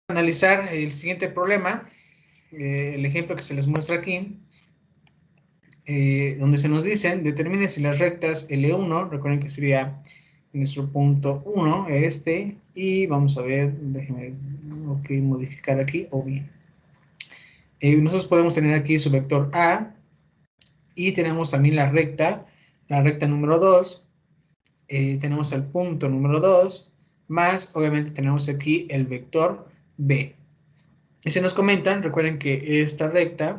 analizar el siguiente problema, el ejemplo que se les muestra aquí, donde se nos dicen, determine si las rectas L1, recuerden que sería nuestro punto 1, y vamos a ver, déjenme modificar aquí, o bien. Nosotros podemos tener aquí su vector A, y tenemos también la recta número 2, tenemos el punto número 2, más obviamente tenemos aquí el vector B. Y se nos comentan, recuerden que esta recta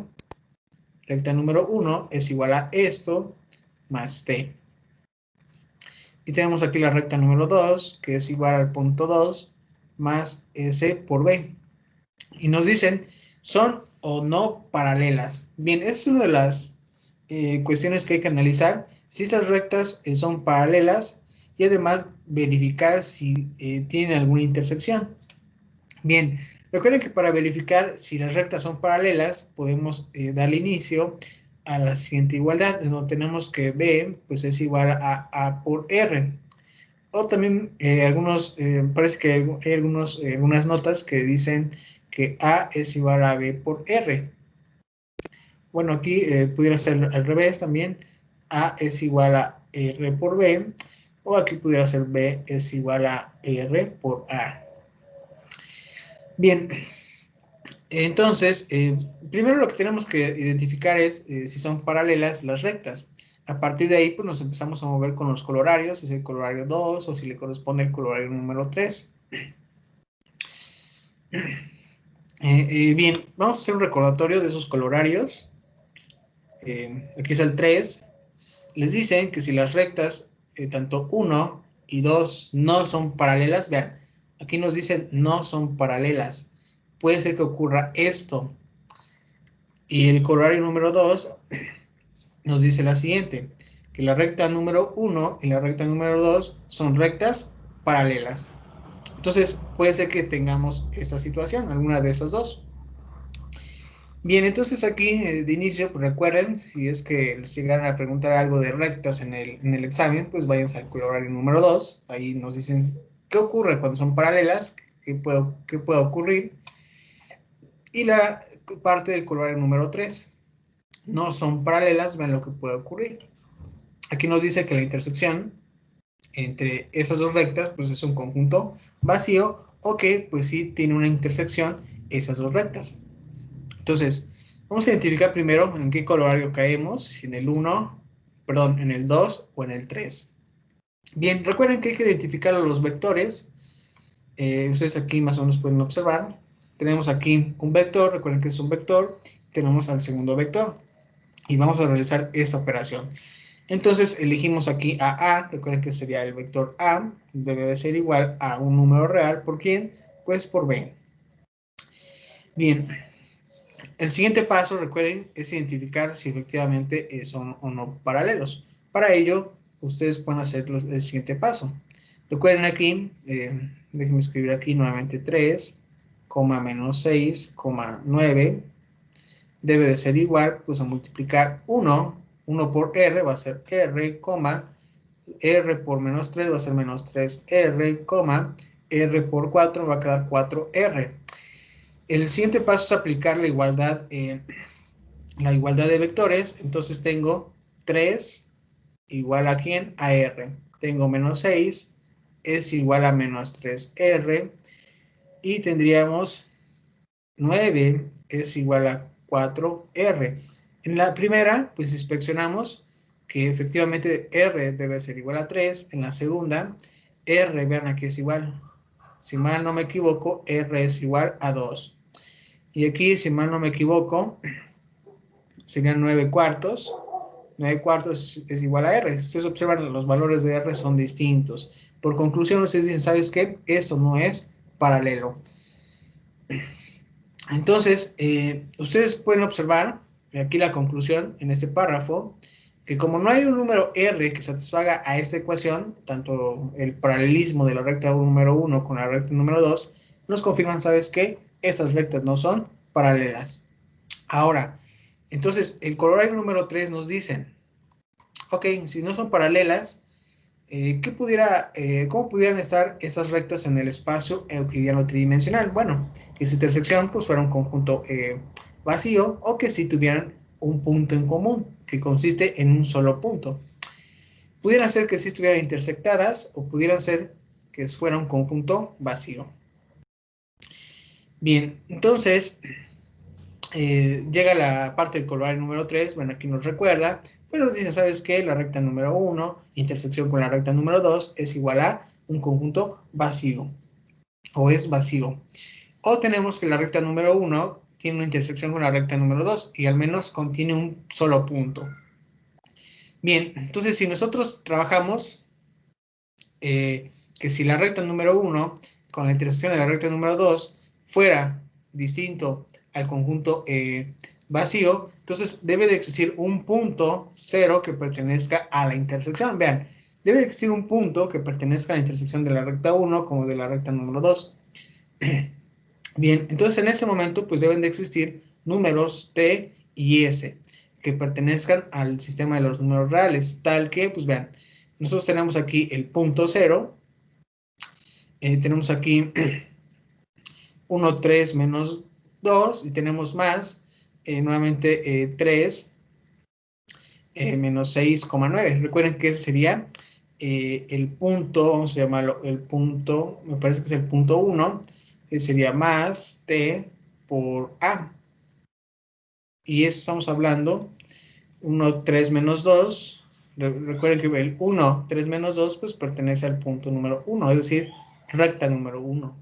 número 1 es igual a esto más t. Y tenemos aquí la recta número 2, que es igual al punto 2 más s por b. Y nos dicen, ¿son o no paralelas? Bien, esa es una de las cuestiones que hay que analizar, si estas rectas son paralelas y además verificar si tienen alguna intersección. Bien, recuerden que para verificar si las rectas son paralelas, podemos darle inicio a la siguiente igualdad, donde tenemos que B pues es igual a A por R. O también parece que hay algunas notas que dicen que A es igual a B por R. Bueno, aquí pudiera ser al revés también, A es igual a R por B, o aquí pudiera ser B es igual a R por A. Bien, entonces, primero lo que tenemos que identificar es si son paralelas las rectas. A partir de ahí, pues nos empezamos a mover con los colorarios, si es el colorario 2 o si le corresponde el colorario número 3. Bien, vamos a hacer un recordatorio de esos colorarios. Aquí es el 3. Les dicen que si las rectas, tanto 1 y 2, no son paralelas, vean, aquí nos dicen no son paralelas. Puede ser que ocurra esto. Y el colorario número 2 nos dice la siguiente, que la recta número 1 y la recta número 2 son rectas paralelas. Entonces, puede ser que tengamos esta situación, alguna de esas dos. Bien, entonces aquí de inicio, pues recuerden, si es que les llegaran a preguntar algo de rectas en el examen, pues váyanse al colorario número 2, ahí nos dicen qué ocurre cuando son paralelas, qué puede ocurrir, y la parte del colorario número 3, no son paralelas, vean lo que puede ocurrir. Aquí nos dice que la intersección entre esas dos rectas, pues es un conjunto vacío, o que pues sí tiene una intersección esas dos rectas. Entonces, vamos a identificar primero en qué colorario caemos, si en el 1, perdón, en el 2 o en el 3. Bien, recuerden que hay que identificar a los vectores. Ustedes aquí más o menos pueden observar. Tenemos aquí un vector, recuerden que es un vector. Tenemos al segundo vector. Y vamos a realizar esta operación. Entonces elegimos aquí a A, recuerden que sería el vector A, debe de ser igual a un número real, ¿por quién? Pues por B. Bien, el siguiente paso, recuerden, es identificar si efectivamente son o no paralelos. Para ello, ustedes pueden hacer el siguiente paso. Recuerden aquí, déjenme escribir aquí nuevamente 3, menos 6, 9, debe de ser igual, pues a multiplicar 1 por R va a ser R, R por menos 3 va a ser menos 3R, R por 4 va a quedar 4R. El siguiente paso es aplicar la igualdad de vectores. Entonces tengo 3 igual a ¿quién? A R. Tengo menos 6 es igual a menos 3R. Y tendríamos 9 es igual a 4R. En la primera, pues inspeccionamos que efectivamente R debe ser igual a 3. En la segunda, R, vean aquí es igual. Si mal no me equivoco, R es igual a 2. Y aquí, si mal no me equivoco, serían 9 cuartos. 9 cuartos es igual a R. Ustedes observan, los valores de R son distintos. Por conclusión, ustedes dicen, ¿sabes qué? Eso no es paralelo. Entonces, ustedes pueden observar, aquí la conclusión en este párrafo, que como no hay un número R que satisfaga a esta ecuación, tanto el paralelismo de la recta número 1 con la recta número 2, nos confirman, ¿sabes qué? Estas rectas no son paralelas. Ahora, entonces, el colorario número 3 nos dice, ok, si no son paralelas, ¿Cómo pudieran estar esas rectas en el espacio euclidiano tridimensional? Bueno, que su intersección pues, fuera un conjunto vacío o que sí tuvieran un punto en común, que consiste en un solo punto. Pudieran ser que sí estuvieran intersectadas o pudieran ser que fuera un conjunto vacío. Bien, entonces llega la parte del colorario número 3, bueno, aquí nos recuerda, pero nos dice, ¿sabes qué? La recta número 1, intersección con la recta número 2, es igual a un conjunto vacío, o es vacío. O tenemos que la recta número 1 tiene una intersección con la recta número 2, y al menos contiene un solo punto. Bien, entonces si nosotros trabajamos que si la recta número 1 con la intersección de la recta número 2 fuera distinto al conjunto vacío, entonces debe de existir un punto 0 que pertenezca a la intersección. Vean, debe de existir un punto que pertenezca a la intersección de la recta 1 como de la recta número 2. Bien, entonces en ese momento pues deben de existir números t y s que pertenezcan al sistema de los números reales, tal que, pues vean, nosotros tenemos aquí el punto 0, tenemos aquí 1, 3 menos 2 y tenemos más, nuevamente 3 menos 6,9. Recuerden que ese sería el punto, vamos a llamarlo el punto, me parece que es el punto 1, sería más t por a. Y eso estamos hablando 1, 3 menos 2. Recuerden que el 1, 3 menos 2 pues pertenece al punto número 1, es decir, recta número 1.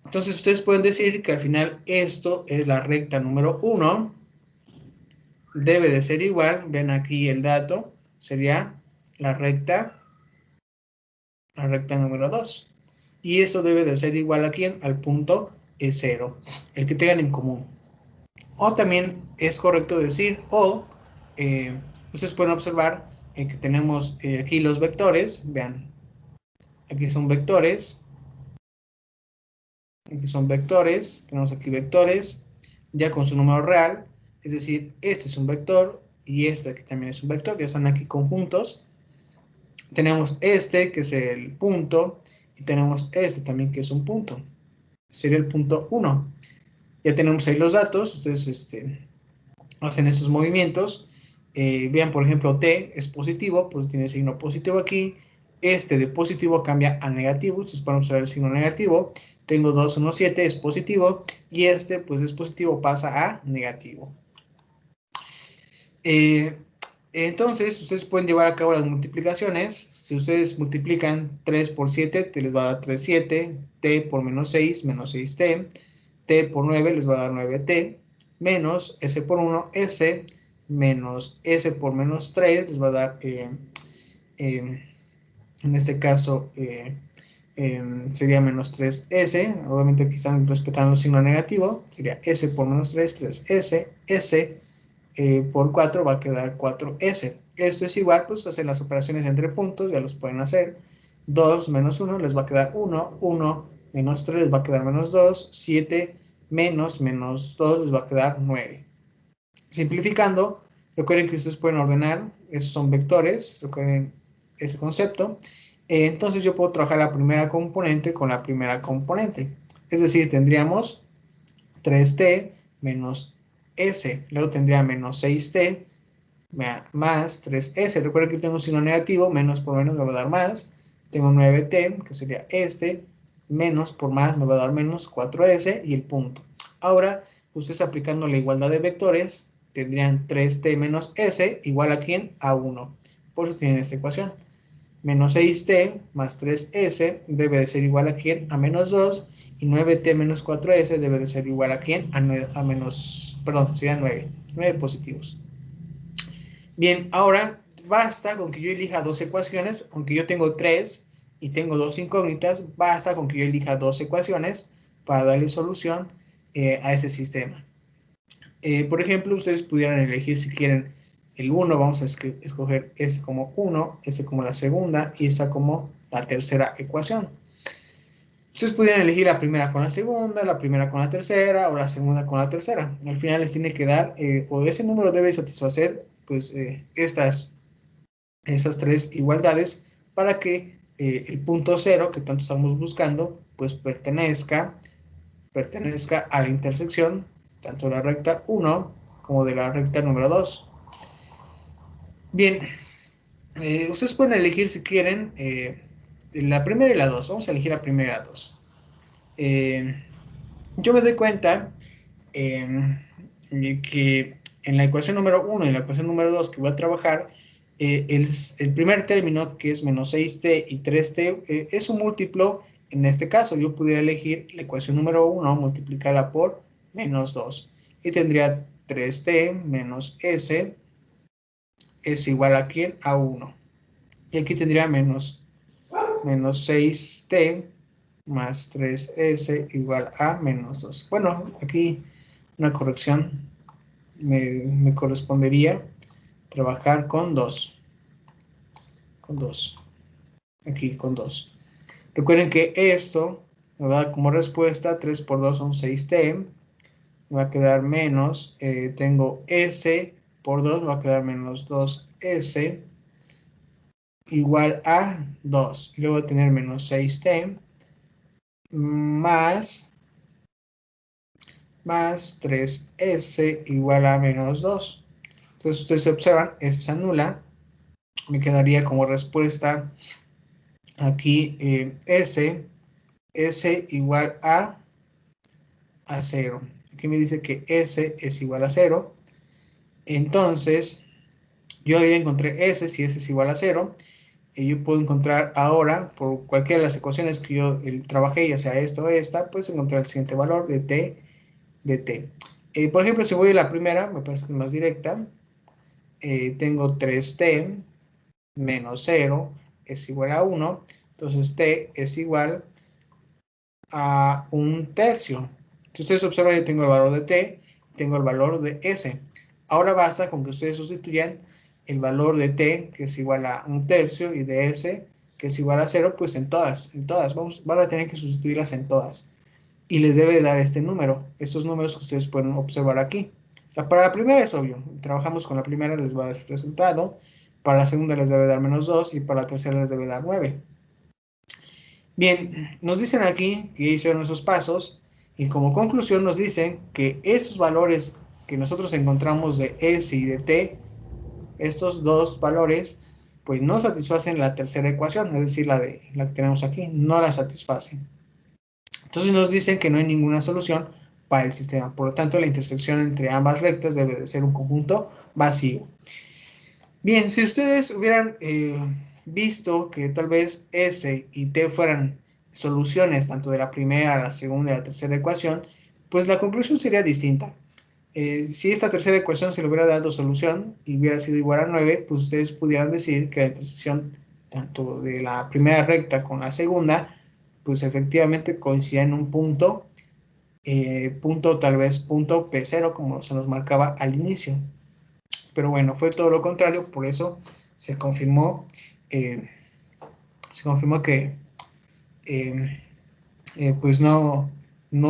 Entonces ustedes pueden decir que al final esto es la recta número 1. Debe de ser igual, ven aquí el dato, sería la recta número 2. Y esto debe de ser igual aquí al punto 0, el que tengan en común. O también es correcto decir, ustedes pueden observar que tenemos aquí los vectores, vean, aquí son vectores, tenemos aquí vectores, ya con su número real, es decir, este es un vector y este aquí también es un vector, ya están aquí conjuntos. Tenemos este que es el punto y tenemos este también que es un punto, sería el punto 1. Ya tenemos ahí los datos, ustedes hacen estos movimientos. Vean, por ejemplo, T es positivo, pues tiene signo positivo aquí. Este de positivo cambia a negativo, ustedes pueden observar el signo negativo. Tengo 2, 1, 7, es positivo. Y este, pues es positivo, pasa a negativo. Entonces, ustedes pueden llevar a cabo las multiplicaciones. Si ustedes multiplican 3 por 7, te les va a dar 3, 7. T por menos 6, menos 6t. T por 9 les va a dar 9t. Menos S por 1, S. Menos S por menos 3 les va a dar, en este caso, sería menos 3S. Obviamente aquí están respetando el signo negativo. Sería S por menos 3, 3S. S por 4 va a quedar 4S. Esto es igual, pues hacen las operaciones entre puntos, ya los pueden hacer. 2 menos 1 les va a quedar 1, 1 menos 3 les va a quedar menos 2, 7 menos 2 les va a quedar 9. Simplificando, recuerden que ustedes pueden ordenar, esos son vectores, recuerden ese concepto. Entonces yo puedo trabajar la primera componente con la primera componente. Es decir, tendríamos 3t menos s, luego tendría menos 6t más 3s. Recuerden que tengo un signo negativo, menos por menos me va a dar más. Tengo 9t, que sería este, menos por más me va a dar menos 4s y el punto. Ahora, ustedes aplicando la igualdad de vectores, tendrían 3t menos s igual a ¿quién? A 1. Por eso tienen esta ecuación. Menos 6t más 3s debe de ser igual a ¿quién? A menos 2. Y 9t menos 4s debe de ser igual a ¿quién? A menos, perdón, serían 9. 9 positivos. Bien, ahora basta con que yo elija dos ecuaciones, aunque yo tengo 3 y tengo dos incógnitas, basta con que yo elija dos ecuaciones para darle solución a ese sistema. Por ejemplo, ustedes pudieran elegir si quieren el 1, vamos a escoger este como 1, este como la segunda y esta como la tercera ecuación. Ustedes pudieran elegir la primera con la segunda, la primera con la tercera o la segunda con la tercera. Al final les tiene que dar, o ese número debe satisfacer pues estas esas tres igualdades para que el punto 0 que tanto estamos buscando, pues pertenezca a la intersección tanto de la recta 1 como de la recta número 2. Bien, ustedes pueden elegir si quieren la primera y la 2. Vamos a elegir la primera y la 2. Yo me doy cuenta que en la ecuación número 1 y en la ecuación número 2 que voy a trabajar, el primer término, que es menos 6t y 3t, es un múltiplo. En este caso, yo pudiera elegir la ecuación número 1, multiplicarla por menos 2. Y tendría 3t menos s es igual a ¿quién? A 1. Y aquí tendría menos 6t más 3s igual a menos 2. Bueno, aquí una corrección me correspondería trabajar con 2. Con 2. Aquí con 2. Recuerden que esto me va a dar como respuesta 3 por 2 son 6t. Me va a quedar menos, tengo s por 2, me va a quedar menos 2s igual a 2. Y luego voy a tener menos 6t más 3s igual a menos 2. Entonces ustedes observan, S se anula. Me quedaría como respuesta aquí S igual a 0. Aquí me dice que S es igual a 0. Entonces, yo ya encontré S, si S es igual a 0. Y yo puedo encontrar ahora, por cualquiera de las ecuaciones que yo trabajé, ya sea esta o esta, pues encontrar el siguiente valor de t de t. Por ejemplo, si voy a la primera, me parece que es más directa. Tengo 3t menos 0 es igual a 1. Entonces t es igual a 1/3. Si ustedes observan, yo tengo el valor de t, tengo el valor de s. Ahora basta con que ustedes sustituyan el valor de t, que es igual a 1/3, y de s, que es igual a 0, pues en todas. Van a tener que sustituirlas en todas. Y les debe dar este número, estos números que ustedes pueden observar aquí. Para la primera es obvio, trabajamos con la primera, les va a dar ese resultado. Para la segunda les debe dar menos 2 y para la tercera les debe dar 9. Bien, nos dicen aquí que hicieron esos pasos y como conclusión nos dicen que estos valores que nosotros encontramos de S y de T, estos dos valores, pues no satisfacen la tercera ecuación, es decir, la que tenemos aquí, no la satisfacen. Entonces nos dicen que no hay ninguna solución para el sistema. Por lo tanto, la intersección entre ambas rectas debe de ser un conjunto vacío. Bien, si ustedes hubieran visto que tal vez S y T fueran soluciones tanto de la primera, la segunda y la tercera ecuación, pues la conclusión sería distinta. Si esta tercera ecuación se le hubiera dado solución y hubiera sido igual a 9, pues ustedes pudieran decir que la intersección tanto de la primera recta con la segunda, pues efectivamente coincide en un punto, tal vez punto P0, como se nos marcaba al inicio. Pero bueno, fue todo lo contrario, por eso se confirmó que pues no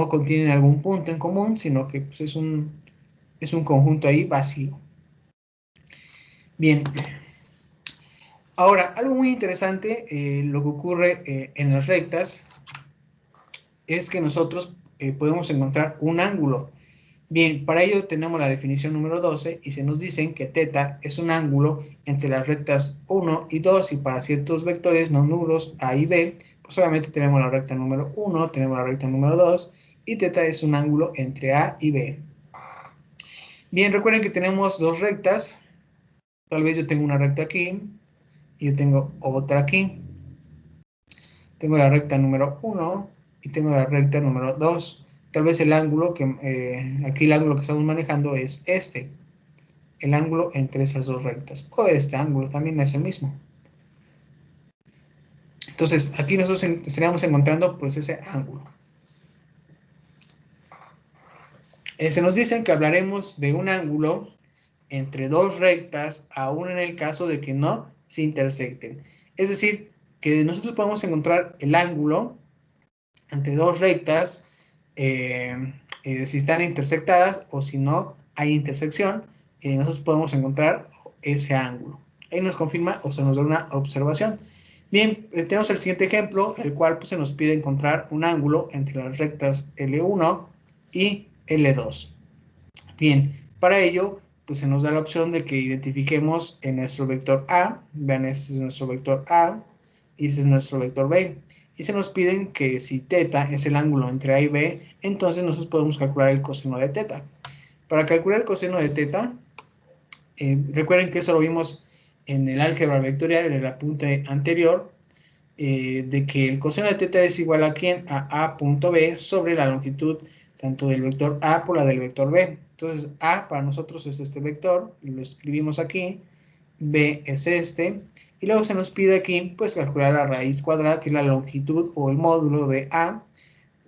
contienen algún punto en común, sino que pues, es un conjunto ahí vacío. Bien, ahora, algo muy interesante, lo que ocurre en las rectas, es que nosotros podemos encontrar un ángulo. Bien, para ello tenemos la definición número 12 y se nos dicen que θ es un ángulo entre las rectas 1 y 2 y para ciertos vectores no nulos A y B, pues obviamente tenemos la recta número 1, tenemos la recta número 2 y θ es un ángulo entre A y B. Bien, recuerden que tenemos dos rectas, tal vez yo tengo una recta aquí y yo tengo otra aquí. Tengo la recta número 1 y tengo la recta número 2. Tal vez el ángulo aquí el ángulo que estamos manejando es este. El ángulo entre esas dos rectas. O este ángulo también es el mismo. Entonces, aquí nosotros estaríamos encontrando pues ese ángulo. Se nos dicen que hablaremos de un ángulo entre dos rectas, aún en el caso de que no se intersecten. Es decir, que nosotros podemos encontrar el ángulo entre dos rectas si están intersectadas o si no hay intersección, nosotros podemos encontrar ese ángulo. ahí nos confirma o se nos da una observación. Bien, tenemos el siguiente ejemplo, el cual pues, se nos pide encontrar un ángulo entre las rectas L1 y L2. Bien, para ello, pues se nos da la opción de que identifiquemos en nuestro vector A, vean, este es nuestro vector A, y ese es nuestro vector B. Y se nos piden que si teta es el ángulo entre A y B, entonces nosotros podemos calcular el coseno de teta. Para calcular el coseno de teta, recuerden que eso lo vimos en el álgebra vectorial, en el apunte anterior, de que el coseno de teta es igual a ¿quién? A A punto B sobre la longitud tanto del vector A por la del vector B. Entonces, A para nosotros es este vector, lo escribimos aquí, B es este, y luego se nos pide aquí, pues, calcular la raíz cuadrada, que es la longitud o el módulo de A.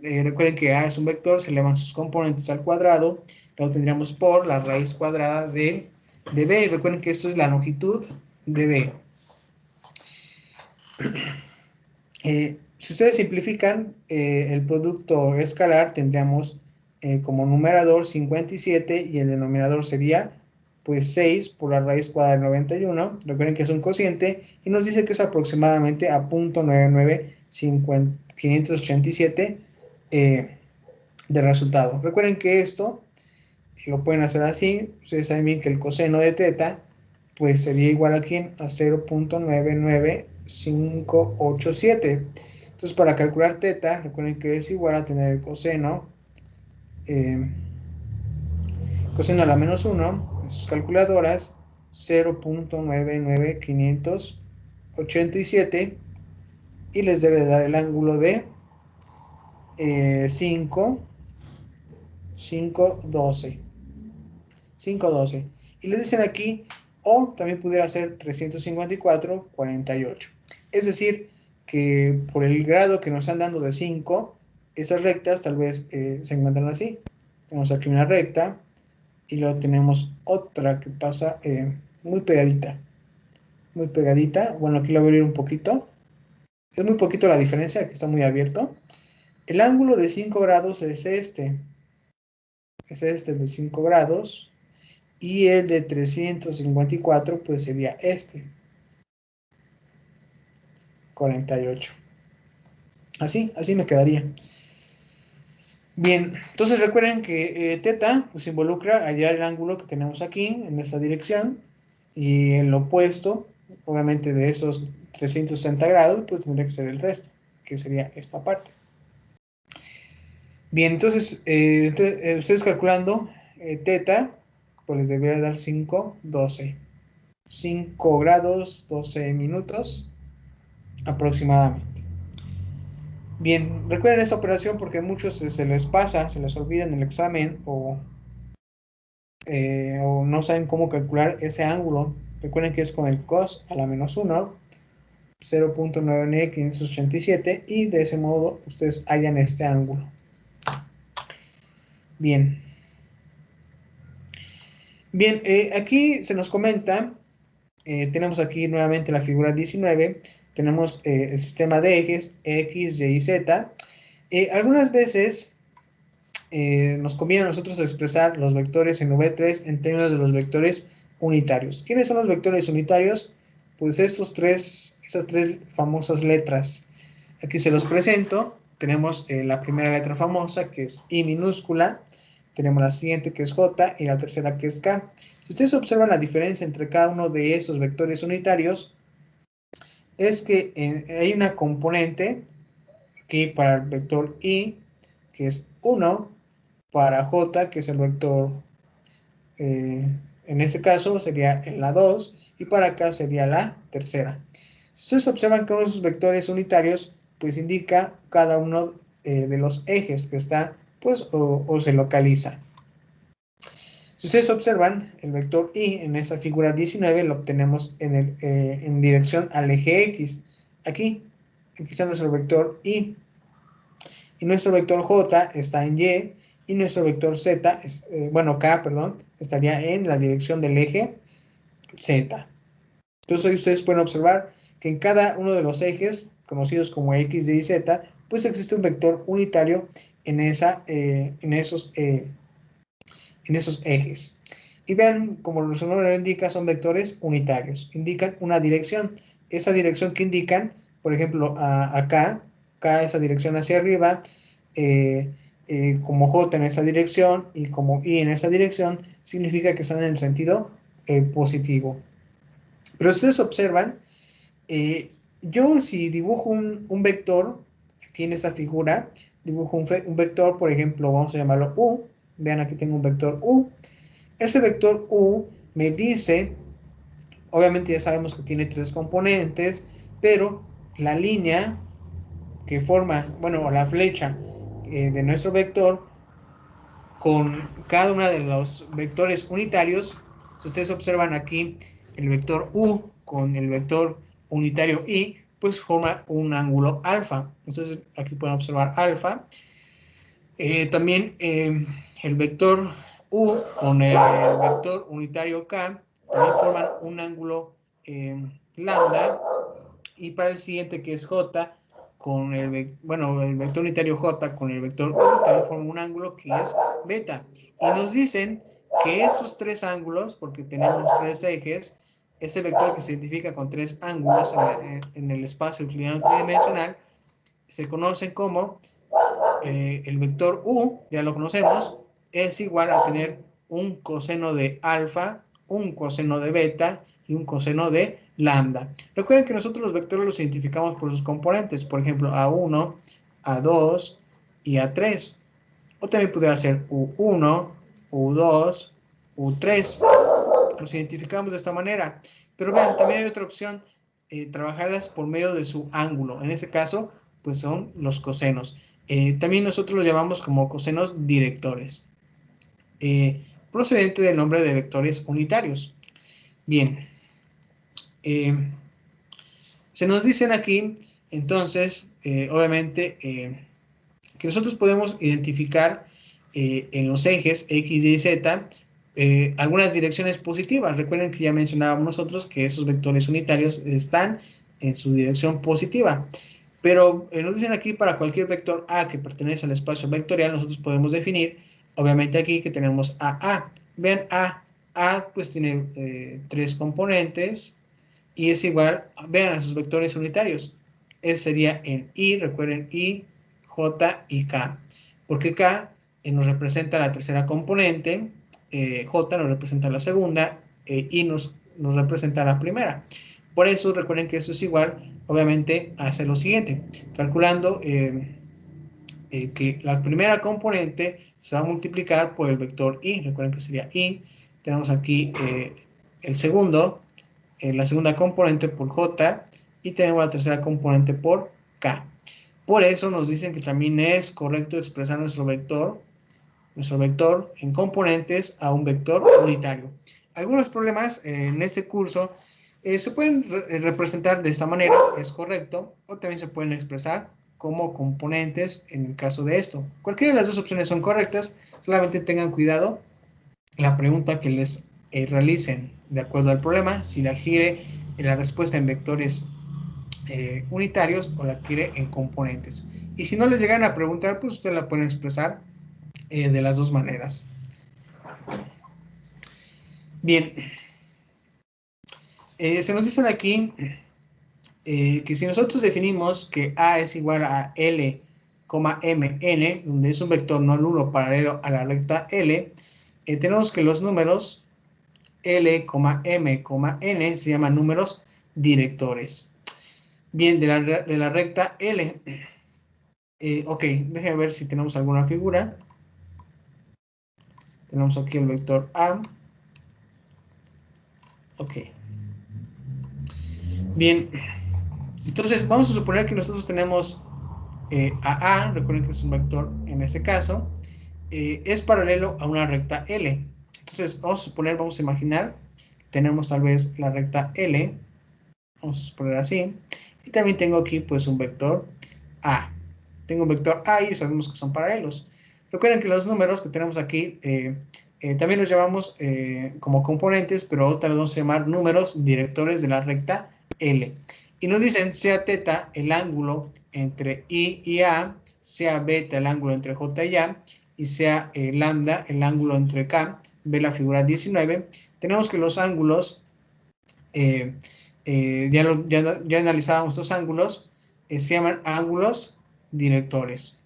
Recuerden que A es un vector, se elevan sus componentes al cuadrado, lo tendríamos por la raíz cuadrada de B, y recuerden que esto es la longitud de B. Si ustedes simplifican el producto escalar, tendríamos como numerador 57 y el denominador sería pues 6 por la raíz cuadrada de 91. Recuerden que es un cociente y nos dice que es aproximadamente a 0.99587 de resultado. Recuerden que esto lo pueden hacer así. Ustedes saben bien que el coseno de teta pues sería igual aquí a 0.99587. Entonces, para calcular teta, recuerden que es igual a tener el coseno a la menos 1 en sus calculadoras, 0.99587, y les debe dar el ángulo de 512. Y les dicen aquí, o también pudiera ser 354,48. Es decir, que por el grado que nos están dando de 5, esas rectas tal vez se encuentran así. Tenemos aquí una recta y luego tenemos otra que pasa muy pegadita. Muy pegadita. Bueno, aquí lo voy a abrir un poquito. Es muy poquito la diferencia, aquí está muy abierto. El ángulo de 5 grados es este. Es este de 5 grados. Y el de 354 pues sería este. 48. Así me quedaría. Bien, entonces recuerden que teta pues involucra hallar el ángulo que tenemos aquí en esta dirección y el opuesto, obviamente de esos 360 grados, pues tendría que ser el resto, que sería esta parte. Bien, entonces, ustedes calculando teta, pues les debería dar 5 grados, 12 minutos aproximadamente. Bien, recuerden esta operación porque a muchos se les pasa, se les olvida en el examen o no saben cómo calcular ese ángulo. Recuerden que es con el cos a la menos 1, 0.99587, y de ese modo ustedes hallan este ángulo. Bien. Bien, aquí se nos comenta, tenemos aquí nuevamente la figura 19, tenemos el sistema de ejes X, Y y Z. Algunas veces nos conviene a nosotros expresar los vectores en V3 en términos de los vectores unitarios. ¿Quiénes son los vectores unitarios? Pues esas tres famosas letras. Aquí se los presento. Tenemos la primera letra famosa, que es I minúscula. Tenemos la siguiente, que es J, y la tercera, que es K. Si ustedes observan la diferencia entre cada uno de estos vectores unitarios, es que hay una componente aquí para el vector I, que es 1, para J, que es el vector, en este caso sería la 2, y para acá sería la tercera. Si ustedes observan que uno de esos vectores unitarios, pues indica cada uno de los ejes que está, pues, o se localiza. Si ustedes observan, el vector I en esta figura 19 lo obtenemos en dirección al eje X. Aquí está nuestro vector I. Y nuestro vector J está en Y, y nuestro vector Z, K, perdón, estaría en la dirección del eje Z. Entonces hoy ustedes pueden observar que en cada uno de los ejes, conocidos como X, Y y Z, pues existe un vector unitario en esos ejes. Y vean, como su nombre lo indica, son vectores unitarios. Indican una dirección. Esa dirección que indican, por ejemplo, acá, esa dirección hacia arriba, como J en esa dirección y como I en esa dirección, significa que están en el sentido positivo. Pero si ustedes observan, yo si dibujo un vector, aquí en esta figura, dibujo un vector, por ejemplo, vamos a llamarlo U. Vean, aquí tengo un vector U. Ese vector U me dice, obviamente ya sabemos que tiene 3 componentes, pero la línea que forma, bueno, la flecha de nuestro vector con cada uno de los vectores unitarios, si ustedes observan aquí el vector U con el vector unitario I, pues forma un ángulo alfa. Entonces aquí pueden observar alfa. También el vector U con el vector unitario K también forman un ángulo lambda. Y para el siguiente, que es J, con el vector unitario J con el vector U, también forman un ángulo que es beta. Y nos dicen que estos 3 ángulos, porque tenemos 3 ejes, ese vector que se identifica con 3 ángulos en el espacio euclidiano tridimensional, se conocen como el vector U, ya lo conocemos, es igual a tener un coseno de alfa, un coseno de beta y un coseno de lambda. Recuerden que nosotros los vectores los identificamos por sus componentes, por ejemplo, A1, A2 y A3. O también pudiera ser U1, U2, U3. Los identificamos de esta manera. Pero vean, también hay otra opción, trabajarlas por medio de su ángulo. En este caso, pues son los cosenos. También nosotros los llamamos como cosenos directores, procedente del nombre de vectores unitarios. Bien, se nos dicen aquí, entonces, obviamente, que nosotros podemos identificar en los ejes X, Y, Z algunas direcciones positivas. Recuerden que ya mencionábamos nosotros que esos vectores unitarios están en su dirección positiva. Pero nos dicen aquí para cualquier vector A que pertenece al espacio vectorial, nosotros podemos definir, obviamente aquí que tenemos AA. Vean, A pues tiene 3 componentes y es igual, vean a sus vectores unitarios. Ese sería en I, recuerden I, J y K. Porque K nos representa la tercera componente, J nos representa la segunda, I nos representa la primera. Por eso recuerden que eso es igual, obviamente, a hacer lo siguiente. Calculando que la primera componente se va a multiplicar por el vector I. Recuerden que sería I. Tenemos aquí el segundo, la segunda componente por J y tenemos la tercera componente por K. Por eso nos dicen que también es correcto expresar nuestro vector en componentes a un vector unitario. Algunos problemas en este curso se pueden representar de esta manera, es correcto, o también se pueden expresar como componentes en el caso de esto. Cualquiera de las dos opciones son correctas, solamente tengan cuidado en la pregunta que les realicen de acuerdo al problema, si la quiere la respuesta en vectores unitarios o la quiere en componentes. Y si no les llegan a preguntar, pues ustedes la pueden expresar de las dos maneras. Bien, se nos dicen aquí que si nosotros definimos que A es igual a L, Mn, donde es un vector no nulo paralelo a la recta L, tenemos que los números L, M, N se llaman números directores. Bien, de la recta L, ok, déjenme ver si tenemos alguna figura. Tenemos aquí el vector A. Ok. Bien, entonces vamos a suponer que nosotros tenemos a, recuerden que es un vector en ese caso, es paralelo a una recta L. Entonces vamos a suponer, vamos a imaginar, tenemos tal vez la recta L, vamos a suponer así, y también tengo aquí pues un vector A. Tengo un vector A y sabemos que son paralelos. Recuerden que los números que tenemos aquí también los llamamos como componentes, pero otra los vamos a llamar números directores de la recta L. Y nos dicen sea teta el ángulo entre I y A, sea beta el ángulo entre J y A, y sea lambda el ángulo entre K, ve la figura 19, tenemos que los ángulos, ya analizábamos estos ángulos, se llaman ángulos directores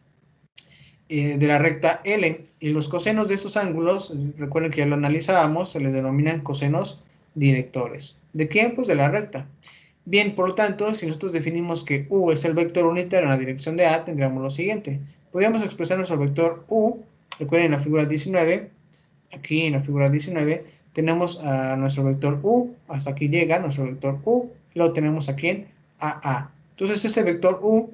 de la recta L, y los cosenos de estos ángulos, recuerden que ya lo analizábamos, se les denominan cosenos directores. ¿De quién? Pues de la recta. Bien, por lo tanto, si nosotros definimos que U es el vector unitario en la dirección de A, tendríamos lo siguiente. Podríamos expresar nuestro vector U, recuerden en la figura 19, aquí en la figura 19, tenemos a nuestro vector U, hasta aquí llega nuestro vector U, y lo tenemos aquí en AA. Entonces, este vector U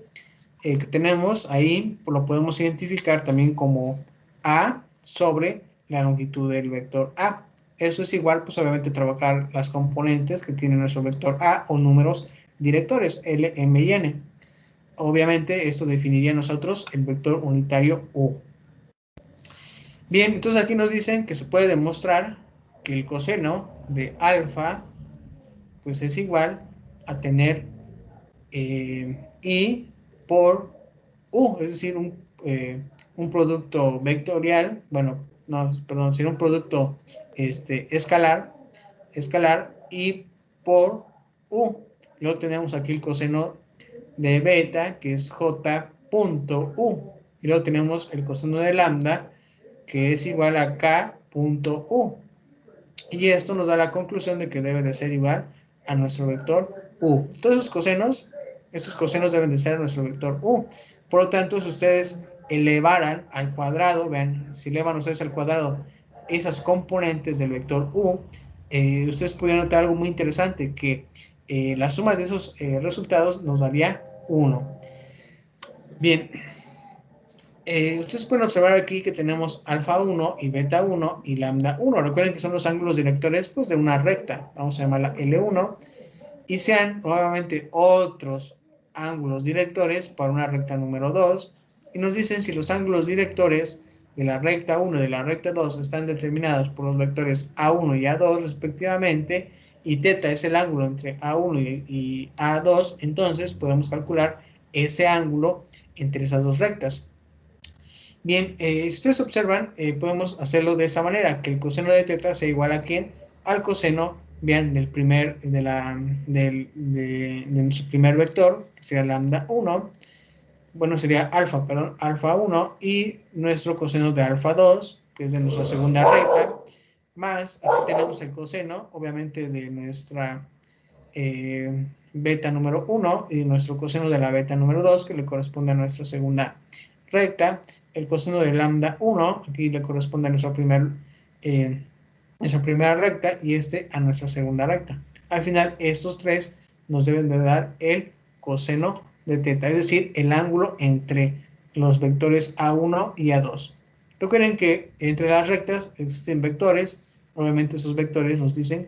que tenemos ahí, pues lo podemos identificar también como A sobre la longitud del vector A. Eso es igual, pues obviamente trabajar las componentes que tiene nuestro vector A o números directores, L, M y N. Obviamente esto definiría nosotros el vector unitario U. Bien, entonces aquí nos dicen que se puede demostrar que el coseno de alfa pues es igual a tener I por U, es decir, un producto vectorial, bueno, no, perdón, sino un producto escalar, I por U. Luego tenemos aquí el coseno de beta, que es J punto U. Y luego tenemos el coseno de lambda, que es igual a K punto U. Y esto nos da la conclusión de que debe de ser igual a nuestro vector U. Todos estos cosenos deben de ser a nuestro vector U. Por lo tanto, si ustedes elevaran al cuadrado, vean, si elevan ustedes al cuadrado esas componentes del vector U, ustedes pudieran notar algo muy interesante, que la suma de esos resultados nos daría 1. Bien, ustedes pueden observar aquí que tenemos alfa 1 y beta 1 y lambda 1. Recuerden que son los ángulos directores pues, de una recta. Vamos a llamarla L1. Y sean nuevamente otros ángulos directores para una recta número 2. Y nos dicen si los ángulos directores de la recta 1 y de la recta 2 están determinados por los vectores A1 y A2 respectivamente, y teta es el ángulo entre A1 y A2, entonces podemos calcular ese ángulo entre esas dos rectas. Bien, si ustedes observan, podemos hacerlo de esa manera, que el coseno de teta sea igual a ¿quién? Al coseno, vean, de nuestro primer vector, que sería lambda 1, bueno, sería alfa, perdón, alfa 1, y nuestro coseno de alfa 2, que es de nuestra segunda recta, más, aquí tenemos el coseno, obviamente, de nuestra beta número 1 y nuestro coseno de la beta número 2, que le corresponde a nuestra segunda recta. El coseno de lambda 1, aquí le corresponde a nuestra primera recta, y a nuestra segunda recta. Al final, estos tres nos deben de dar el coseno de teta, es decir, el ángulo entre los vectores A1 y A2. Recuerden que entre las rectas existen vectores, obviamente esos vectores nos dicen,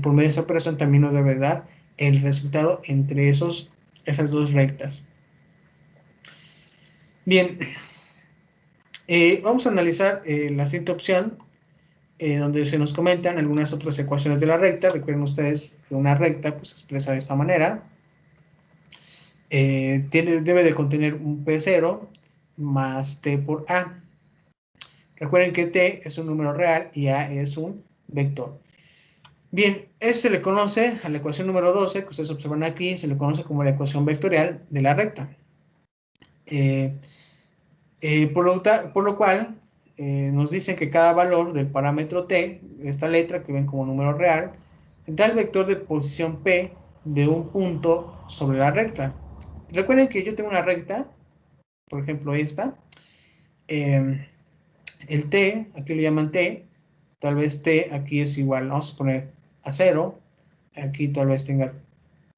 por medio de esa operación también nos debe dar el resultado entre esas dos rectas. Bien, vamos a analizar la siguiente opción, donde se nos comentan algunas otras ecuaciones de la recta. Recuerden ustedes que una recta pues, se expresa de esta manera. Debe de contener un P0 más T por A. Recuerden que T es un número real y A es un vector. Bien, esto se le conoce a la ecuación número 12, que ustedes observan aquí, se le conoce como la ecuación vectorial de la recta. Por lo cual, nos dicen que cada valor del parámetro t, esta letra que ven como número real, da el vector de posición P de un punto sobre la recta. Recuerden que yo tengo una recta, por ejemplo esta, el t, aquí le llaman t, tal vez t aquí es igual, vamos a poner a 0, aquí tal vez tenga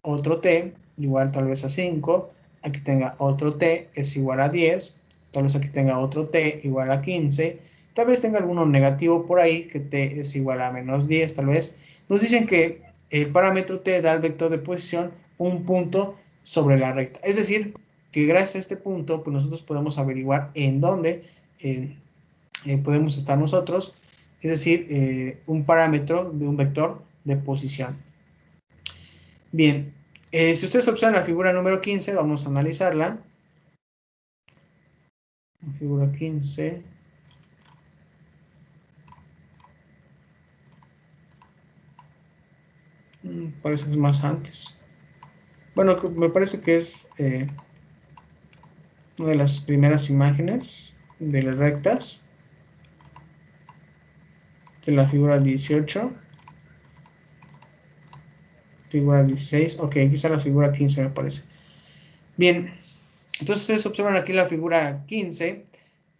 otro t, igual tal vez a 5, aquí tenga otro t, es igual a 10, tal vez aquí tenga otro t igual a 15, tal vez tenga alguno negativo por ahí, que t es igual a menos 10, tal vez. Nos dicen que el parámetro t da el vector de posición un punto sobre la recta. Es decir, que gracias a este punto, pues nosotros podemos averiguar en dónde podemos estar nosotros, es decir, un parámetro de un vector de posición. Bien, si ustedes observan la figura número 15, vamos a analizarla. La figura 15. Parece que es más antes. Bueno, me parece que es una de las primeras imágenes de las rectas de la figura 18, figura 16, ok, aquí está la figura 15 me parece. Bien, entonces ustedes observan aquí la figura 15,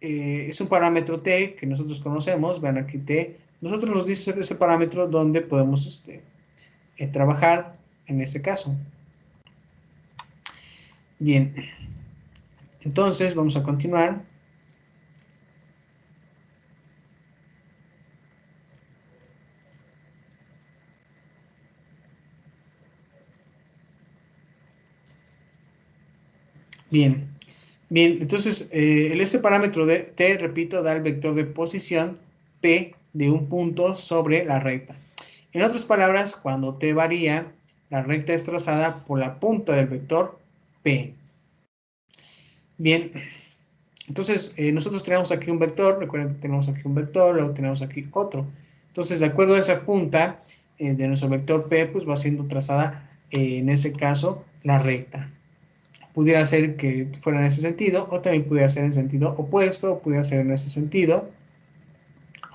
es un parámetro t que nosotros conocemos, vean aquí t, nosotros nos dice ese parámetro donde podemos trabajar en ese caso. Bien, entonces vamos a continuar. Bien, bien, entonces este parámetro de t, repito, da el vector de posición p de un punto sobre la recta. En otras palabras, cuando t varía, la recta es trazada por la punta del vector p. Bien, entonces nosotros tenemos aquí un vector, recuerden que tenemos aquí un vector, luego tenemos aquí otro. Entonces, de acuerdo a esa punta de nuestro vector p, pues va siendo trazada en ese caso la recta. Pudiera ser que fuera en ese sentido, o también pudiera ser en sentido opuesto, o pudiera ser en ese sentido,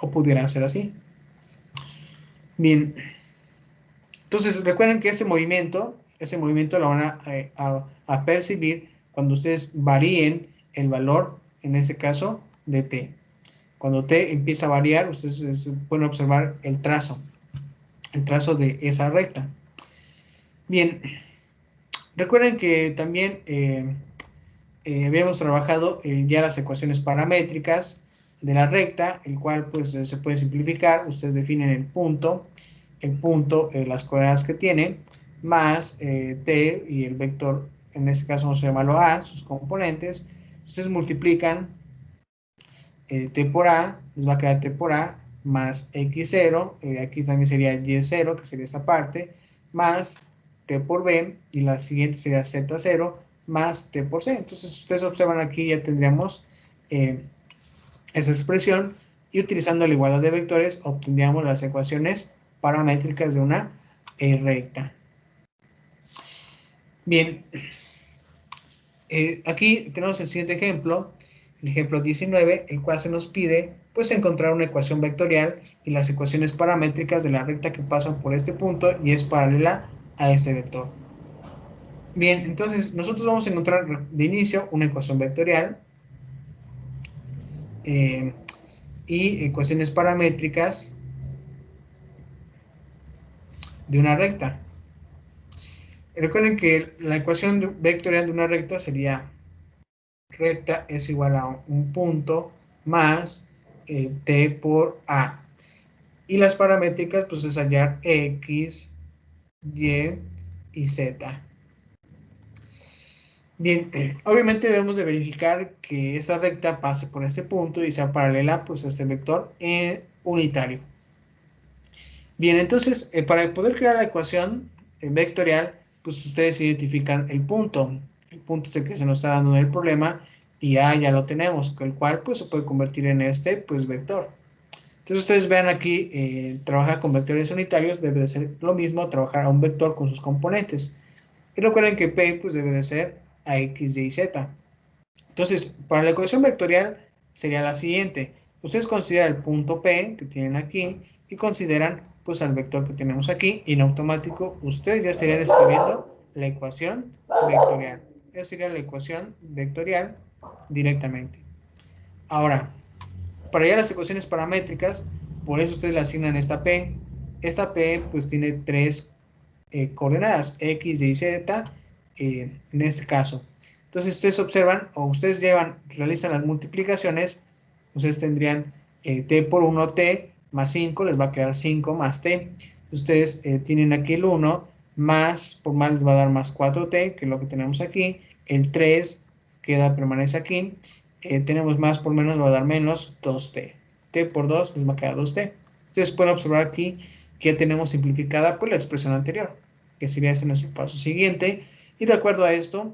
o pudiera ser así. Bien, entonces recuerden que ese movimiento lo van a percibir cuando ustedes varíen el valor, en ese caso, de t. Cuando t empieza a variar, ustedes pueden observar el trazo de esa recta. Bien, recuerden que también habíamos trabajado ya las ecuaciones paramétricas de la recta, el cual pues se puede simplificar. Ustedes definen el punto, las coordenadas que tiene, más t y el vector, en este caso vamos a llamarlo a, sus componentes. Ustedes multiplican t por a, les va a quedar t por a, más x0, aquí también sería y0, que sería esta parte, más t por b, y la siguiente sería z0, más t por c. Entonces, ustedes observan aquí, ya tendríamos esa expresión, y utilizando la igualdad de vectores, obtendríamos las ecuaciones paramétricas de una recta. Bien, aquí tenemos el siguiente ejemplo, el ejemplo 19, el cual se nos pide pues encontrar una ecuación vectorial y las ecuaciones paramétricas de la recta que pasan por este punto y es paralela a este vector. Bien, entonces nosotros vamos a encontrar de inicio una ecuación vectorial y ecuaciones paramétricas de una recta. Recuerden que la ecuación vectorial de una recta sería recta es igual a un punto más t por a. Y las paramétricas, pues es hallar x, y y z. Bien, obviamente debemos de verificar que esa recta pase por este punto y sea paralela pues a este vector unitario. Bien, entonces para poder crear la ecuación vectorial, pues ustedes identifican el punto. El punto es el que se nos está dando en el problema y A ya lo tenemos, con el cual pues se puede convertir en este pues vector. Entonces ustedes vean aquí, trabajar con vectores unitarios debe de ser lo mismo trabajar a un vector con sus componentes. Y recuerden que P pues debe de ser a X, Y, Z. Entonces, para la ecuación vectorial sería la siguiente. Ustedes consideran el punto P que tienen aquí y consideran pues al vector que tenemos aquí y en automático ustedes ya estarían escribiendo la ecuación vectorial. Esa sería la ecuación vectorial directamente. Ahora, para hallar las ecuaciones paramétricas, por eso ustedes le asignan esta P. Esta P pues tiene tres coordenadas, X, Y, Z, en este caso. Entonces ustedes observan, o ustedes realizan las multiplicaciones, ustedes tendrían t por 1, t más 5, les va a quedar 5 más t. Ustedes tienen aquí el 1, más, por más les va a dar más 4t, que es lo que tenemos aquí. El 3 permanece aquí. Tenemos más por menos, va a dar menos 2t. T por 2 les va a quedar 2t. Ustedes pueden observar aquí que ya tenemos simplificada pues la expresión anterior, que sería ese nuestro paso siguiente. Y de acuerdo a esto,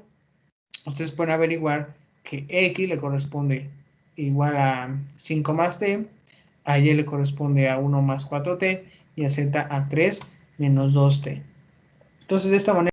ustedes pueden averiguar que X le corresponde igual a 5 más t, a Y le corresponde a 1 más 4t y a Z a 3 menos 2t. Entonces, de esta manera